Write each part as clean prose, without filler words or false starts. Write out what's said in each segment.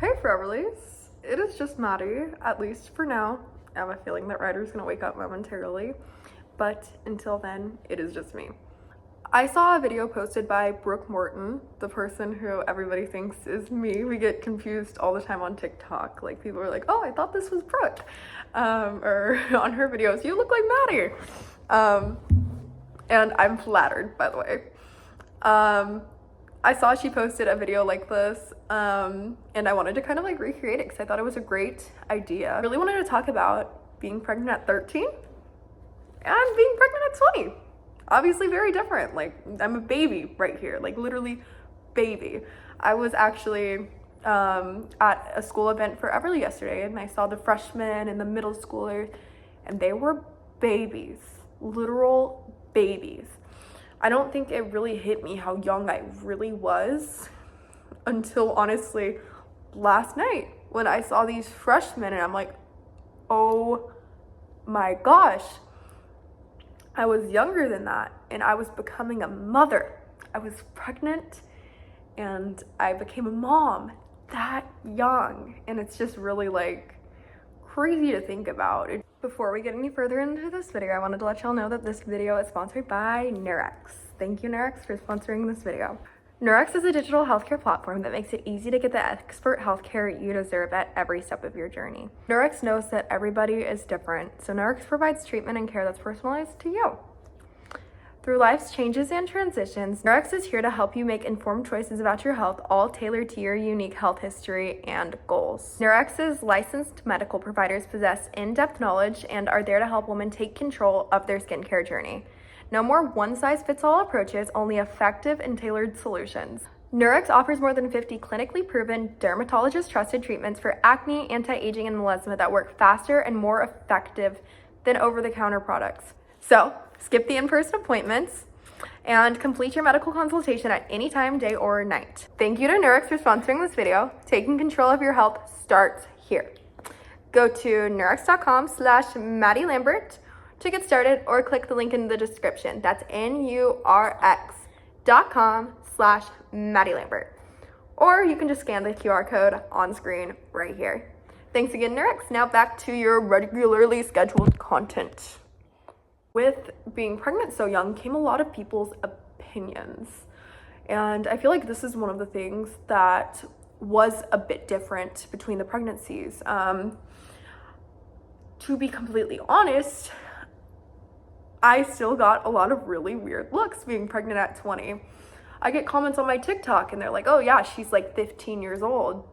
Hey Foreverlies, it is just Maddie, at least for now. I have a feeling that Ryder's gonna wake up momentarily, but until then, it is just me. I saw a video posted by Brooke Morton, the person who everybody thinks is me. We get confused all the time on TikTok. Like, people are like, oh, I thought this was Brooke. Or on her videos, you look like Maddie. And I'm flattered, by the way. I saw she posted a video like this, and I wanted to kind of like recreate it because I thought it was a great idea. I really wanted to talk about being pregnant at 13 and being pregnant at 20. Obviously very different. Like, I'm a baby right here, like literally baby. I was actually at a school event for Everly yesterday, and I saw the freshmen and the middle schoolers, and they were babies, literal babies. I don't think it really hit me how young I really was until honestly last night when I saw these freshmen, and I'm like, oh my gosh, I was younger than that, and I was becoming a mother. I was pregnant and I became a mom that young, and it's just really like crazy to think about. Before we get any further into this video, I wanted to let y'all know that this video is sponsored by nurx. Thank you, nurx, for sponsoring this video. nurx is a digital healthcare platform that makes it easy to get the expert healthcare you deserve at every step of your journey. nurx knows that everybody is different, so nurx provides treatment and care that's personalized to you. Through life's changes and transitions, nurx is here to help you make informed choices about your health, all tailored to your unique health history and goals. nurx's licensed medical providers possess in-depth knowledge and are there to help women take control of their skincare journey. No more one-size-fits-all approaches, only effective and tailored solutions. nurx offers more than 50 clinically proven, dermatologist-trusted treatments for acne, anti-aging, and melasma that work faster and more effective than over-the-counter products. So, skip the in-person appointments and complete your medical consultation at any time, day or night. Thank you to nurx for sponsoring this video. Taking control of your health starts here. Go to nurx.com/Maddie Lambert to get started, or click the link in the description. That's nurx.com/Maddie Lambert. Or you can just scan the QR code on screen right here. Thanks again, nurx. Now back to your regularly scheduled content. With being pregnant so young came a lot of people's opinions. And I feel like this is one of the things that was a bit different between the pregnancies. To be completely honest, I still got a lot of really weird looks being pregnant at 20. I get comments on my TikTok and they're like, oh yeah, she's like 15 years old.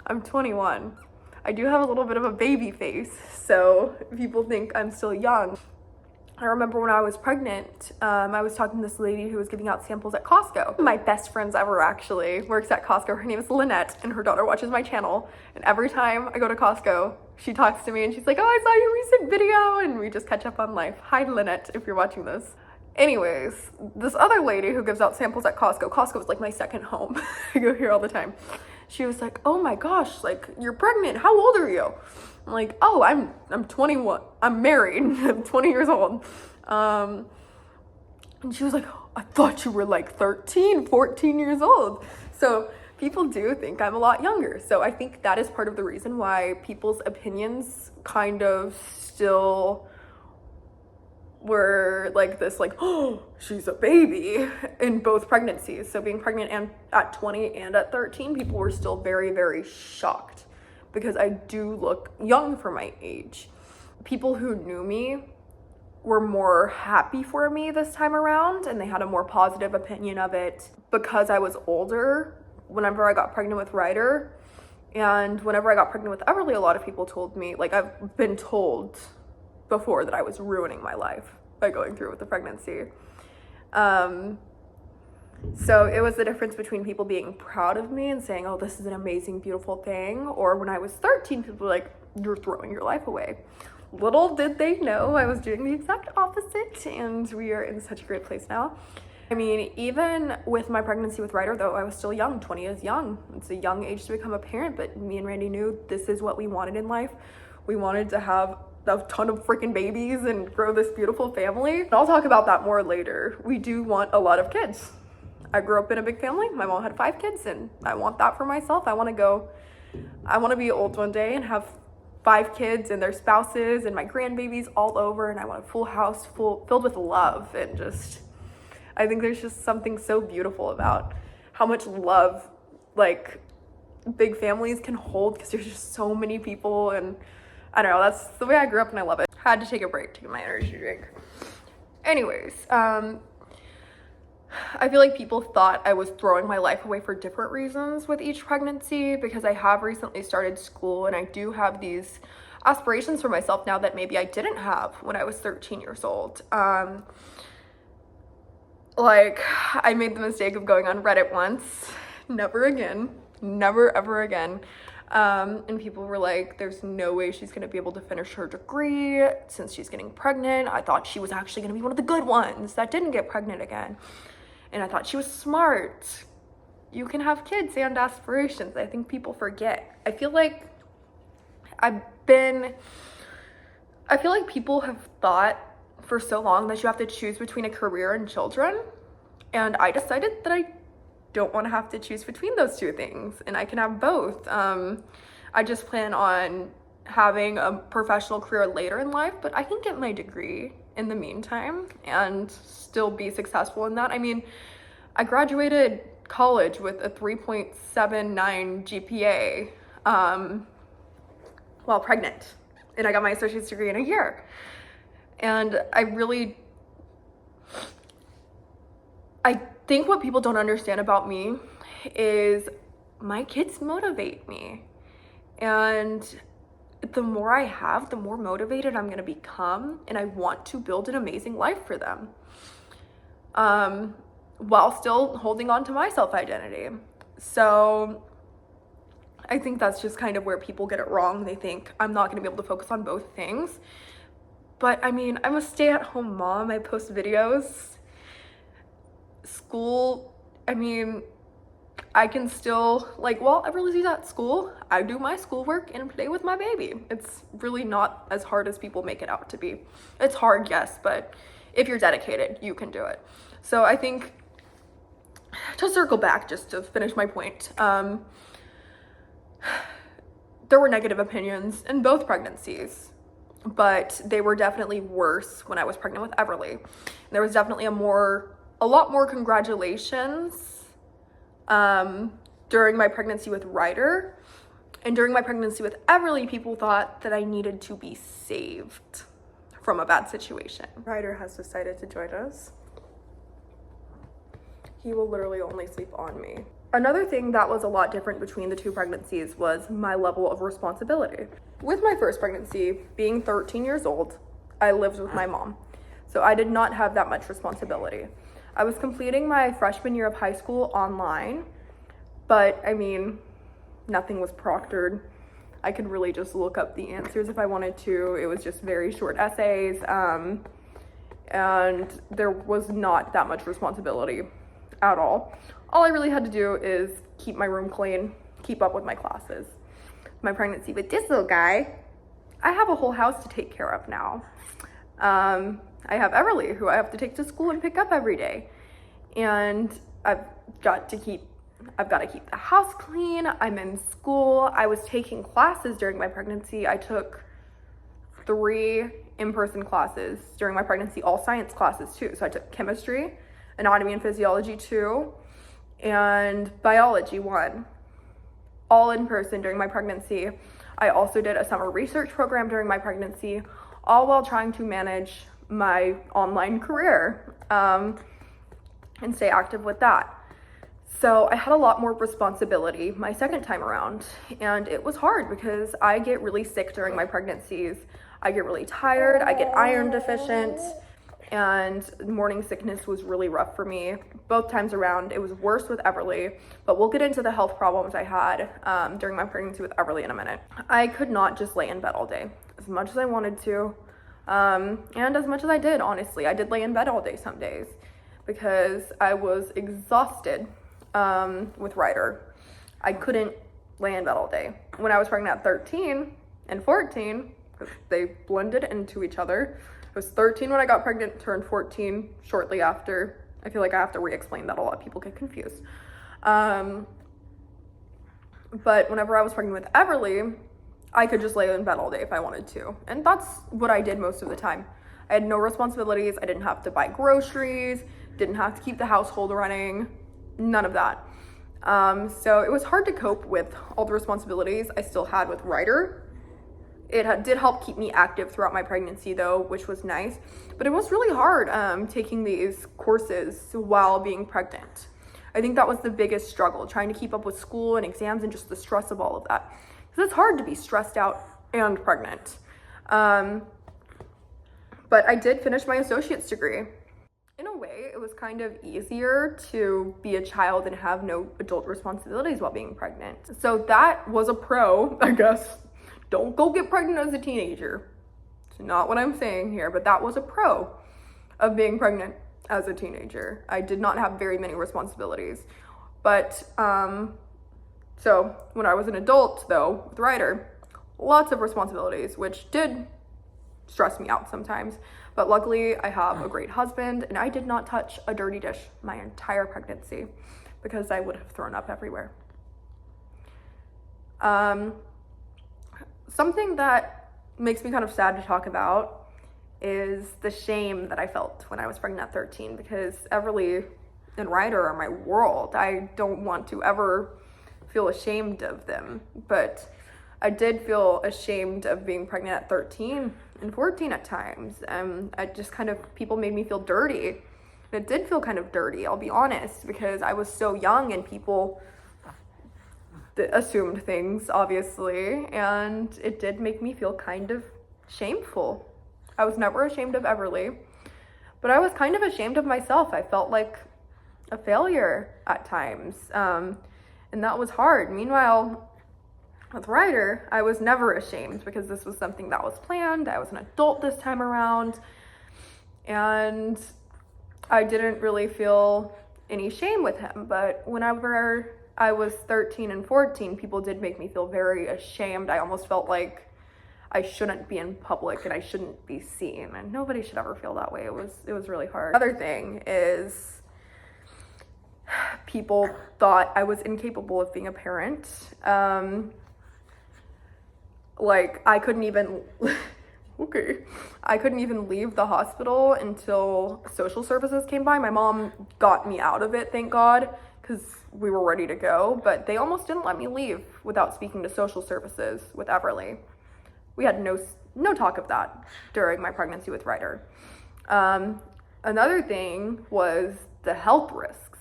I'm 21. I do have a little bit of a baby face, so people think I'm still young. I remember when I was pregnant, I was talking to this lady who was giving out samples at Costco. My best friends ever actually works at Costco. Her name is Lynette, and her daughter watches my channel. And every time I go to Costco, she talks to me and she's like, oh, I saw your recent video, and we just catch up on life. Hi, Lynette, if you're watching this. Anyways, this other lady who gives out samples at Costco is like my second home. I go here all the time. She was like, oh my gosh, like, you're pregnant. How old are you? I'm like, oh, I'm 21. I'm married. I'm 20 years old. And she was like, oh, I thought you were like 13, 14 years old. So people do think I'm a lot younger. So I think that is part of the reason why people's opinions kind of still were like this, like, oh, she's a baby in both pregnancies. So being pregnant and at 20 and at 13, people were still very, very shocked because I do look young for my age. People who knew me were more happy for me this time around, and they had a more positive opinion of it because I was older whenever I got pregnant with Ryder. And whenever I got pregnant with Everly, a lot of people told me, like, I've been told before that I was ruining my life by going through with the pregnancy. So it was the difference between people being proud of me and saying, oh, this is an amazing, beautiful thing. Or when I was 13, people were like, you're throwing your life away. Little did they know I was doing the exact opposite, and we are in such a great place now. I mean, even with my pregnancy with Ryder, though, I was still young. 20 is young. It's a young age to become a parent, but me and Randy knew this is what we wanted in life. We wanted to have a ton of freaking babies and grow this beautiful family. And I'll talk about that more later. We do want a lot of kids. I grew up in a big family. My mom had 5 kids, and I want that for myself. I want to go I want to be old one day and have 5 kids and their spouses and my grandbabies all over, and I want a full house filled with love. And just, I think there's just something so beautiful about how much love like big families can hold, because there's just so many people. And I don't know, that's the way I grew up and I love it. Had to take a break to get my energy drink. Anyways, I feel like people thought I was throwing my life away for different reasons with each pregnancy, because I have recently started school and I do have these aspirations for myself now that maybe I didn't have when I was 13 years old. Like, I made the mistake of going on Reddit once. Never again. Never ever again. And people were like, there's no way she's gonna be able to finish her degree since she's getting pregnant. I thought she was actually gonna be one of the good ones that didn't get pregnant again. And I thought she was smart. You can have kids and aspirations. I think people forget. I feel like people have thought for so long that you have to choose between a career and children. And I decided that I don't want to have to choose between those two things, and I can have both. I just plan on having a professional career later in life, but I can get my degree in the meantime and still be successful in that. I mean, I graduated college with a 3.79 GPA while pregnant, and I got my associate's degree in a year. And I think what people don't understand about me is my kids motivate me. And the more I have, the more motivated I'm gonna become, and I want to build an amazing life for them, while still holding on to my self-identity. So I think that's just kind of where people get it wrong. They think I'm not gonna be able to focus on both things. But I mean, I'm a stay-at-home mom. I post videos. School, I mean, I can still, like, while Everly's at school, I do my schoolwork and play with my baby. It's really not as hard as people make it out to be. It's hard, yes, but if you're dedicated, you can do it. So I think, to circle back, just to finish my point, there were negative opinions in both pregnancies, but they were definitely worse when I was pregnant with Everly. There was definitely a lot more congratulations during my pregnancy with Ryder. And during my pregnancy with Everly, people thought that I needed to be saved from a bad situation. Ryder has decided to join us. He will literally only sleep on me. Another thing that was a lot different between the two pregnancies was my level of responsibility. With my first pregnancy, being 13 years old, I lived with my mom. So I did not have that much responsibility. I was completing my freshman year of high school online, but I mean, nothing was proctored. I could really just look up the answers if I wanted to. It was just very short essays, and there was not that much responsibility at all. All I really had to do is keep my room clean, keep up with my classes. My pregnancy with this little guy, I have a whole house to take care of now. I have Everly, who I have to take to school and pick up every day. And I've got to keep the house clean. I'm in school. I was taking classes during my pregnancy. I took 3 in-person classes during my pregnancy, all science classes too. So I took chemistry, anatomy and physiology 2, and biology 1, all in person during my pregnancy. I also did a summer research program during my pregnancy, all while trying to manage my online career and stay active with that. So I had a lot more responsibility my second time around, and it was hard because I get really sick during my pregnancies. I get really tired, I get iron deficient, and morning sickness was really rough for me. Both times around, it was worse with Everly, but we'll get into the health problems I had during my pregnancy with Everly in a minute. I could not just lay in bed all day, as much as I wanted to. And as much as I did, honestly. I did lay in bed all day some days because I was exhausted with Ryder. I couldn't lay in bed all day. When I was pregnant at 13 and 14, because they blended into each other. I was 13 when I got pregnant, turned 14 shortly after. I feel like I have to re-explain that. A lot of people get confused. But whenever I was pregnant with Everly, I could just lay in bed all day if I wanted to. And that's what I did most of the time. I had no responsibilities. I didn't have to buy groceries, didn't have to keep the household running, none of that. So it was hard to cope with all the responsibilities I still had with Ryder. It did help keep me active throughout my pregnancy though, which was nice. But it was really hard taking these courses while being pregnant. I think that was the biggest struggle, trying to keep up with school and exams and just the stress of all of that. Because it's hard to be stressed out and pregnant. But I did finish my associate's degree. In a way, it was kind of easier to be a child and have no adult responsibilities while being pregnant. So that was a pro, I guess. Don't go get pregnant as a teenager. It's not what I'm saying here, but that was a pro of being pregnant as a teenager. I did not have very many responsibilities. But, so when I was an adult though, with Ryder, lots of responsibilities, which did stress me out sometimes. But luckily I have a great husband and I did not touch a dirty dish my entire pregnancy because I would have thrown up everywhere. Something that makes me kind of sad to talk about is the shame that I felt when I was pregnant at 13 because Everly and Ryder are my world. I don't want to ever feel ashamed of them, but I did feel ashamed of being pregnant at 13 and 14 at times. I just kind of, people made me feel dirty. It did feel kind of dirty, I'll be honest, because I was so young and people assumed things, obviously, and it did make me feel kind of shameful. I was never ashamed of Everly, but I was kind of ashamed of myself. I felt like a failure at times, and that was hard. Meanwhile, with Ryder, I was never ashamed because this was something that was planned. I was an adult this time around, and I didn't really feel any shame with him. But whenever I was 13 and 14, people did make me feel very ashamed. I almost felt like I shouldn't be in public and I shouldn't be seen, and nobody should ever feel that way. It was really hard. Another thing is people thought I was incapable of being a parent. Like I couldn't even I couldn't even leave the hospital until social services came by. My mom got me out of it, thank God, because we were ready to go, but they almost didn't let me leave without speaking to social services with Everly. We had no talk of that during my pregnancy with Ryder. Another thing was the health risks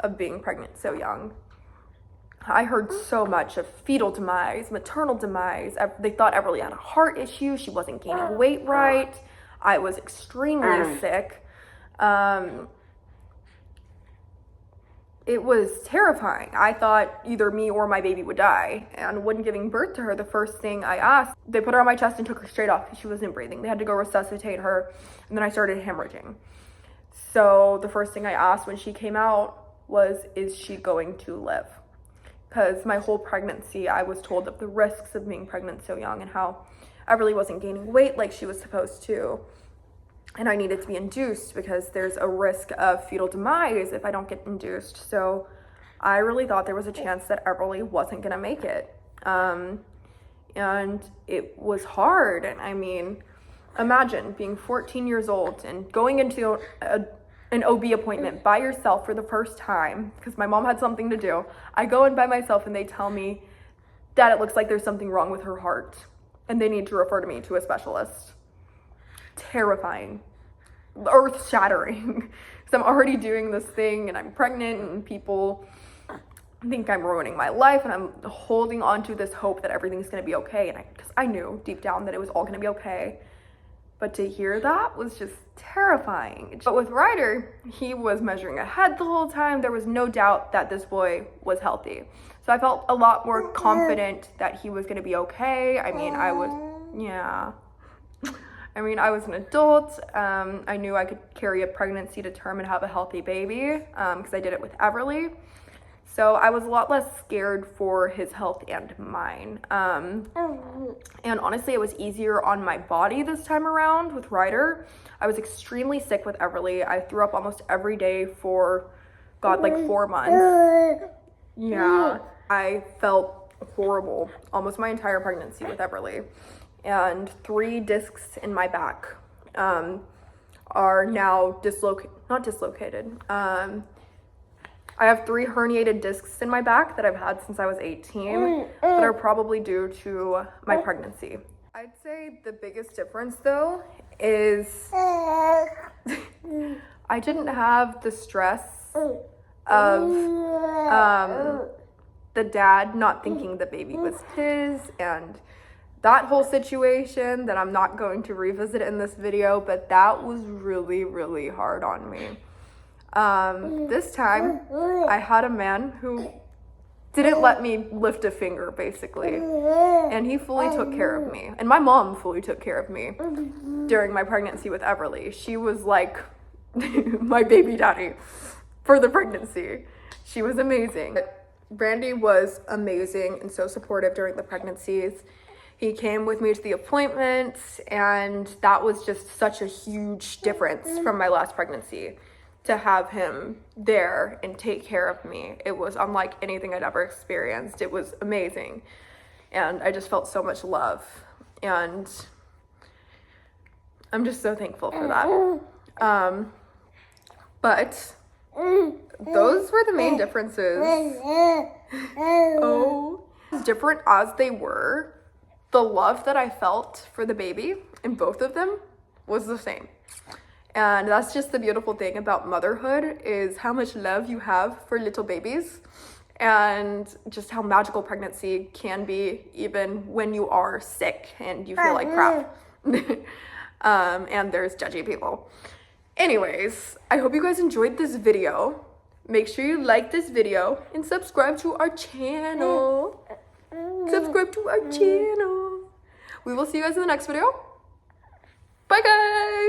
of being pregnant so young. I heard so much of fetal demise, maternal demise. They thought Everly had a heart issue. She wasn't gaining weight right. I was extremely sick. It was terrifying. I thought either me or my baby would die. And when giving birth to her, the first thing I asked, they put her on my chest and took her straight off because she wasn't breathing. They had to go resuscitate her, and then I started hemorrhaging. So the first thing I asked when she came out was, is she going to live? Because my whole pregnancy, I was told of the risks of being pregnant so young and how Everly wasn't gaining weight like she was supposed to. And I needed to be induced because there's a risk of fetal demise if I don't get induced. So I really thought there was a chance that Everly wasn't gonna make it. And it was hard. And I mean, imagine being 14 years old and going into an OB appointment by yourself for the first time, because my mom had something to do. I go in by myself and they tell me that it looks like there's something wrong with her heart and they need to refer to me to a specialist. Terrifying, earth-shattering, because I'm already doing this thing and I'm pregnant and people think I'm ruining my life, and I'm holding on to this hope that everything's going to be okay, and because I knew deep down that it was all going to be okay, but to hear that was just terrifying. But with Ryder, he was measuring ahead the whole time. There was no doubt that this boy was healthy, so I felt a lot more confident that he was going to be okay. I mean, I was an adult. I knew I could carry a pregnancy to term and have a healthy baby because I did it with Everly. So I was a lot less scared for his health and mine. And honestly, it was easier on my body this time around with Ryder. I was extremely sick with Everly. I threw up almost every day for, God, like 4 months. Yeah, I felt horrible almost my entire pregnancy with Everly, and 3 discs in my back are now not dislocated. I have 3 herniated discs in my back that I've had since I was 18 that are probably due to my pregnancy. I'd say the biggest difference though is I didn't have the stress of the dad not thinking the baby was his, and that whole situation that I'm not going to revisit in this video, but that was really, really hard on me. This time I had a man who didn't let me lift a finger, basically, and he fully took care of me, and my mom fully took care of me during my pregnancy with Everly. She was like my baby daddy for the pregnancy. She was amazing. Brandy was amazing and so supportive during the pregnancies. He came with me to the appointments, and that was just such a huge difference from my last pregnancy. To have him there and take care of me, it was unlike anything I'd ever experienced. It was amazing, and I just felt so much love, and I'm just so thankful for that. But those were the main differences. Oh, different as they were, the love that I felt for the baby in both of them was the same. And that's just the beautiful thing about motherhood, is how much love you have for little babies, and just how magical pregnancy can be even when you are sick and you feel like crap. And there's judgy people. Anyways, I hope you guys enjoyed this video. Make sure you like this video and subscribe to our channel. Subscribe to our channel. We will see you guys in the next video. Bye guys.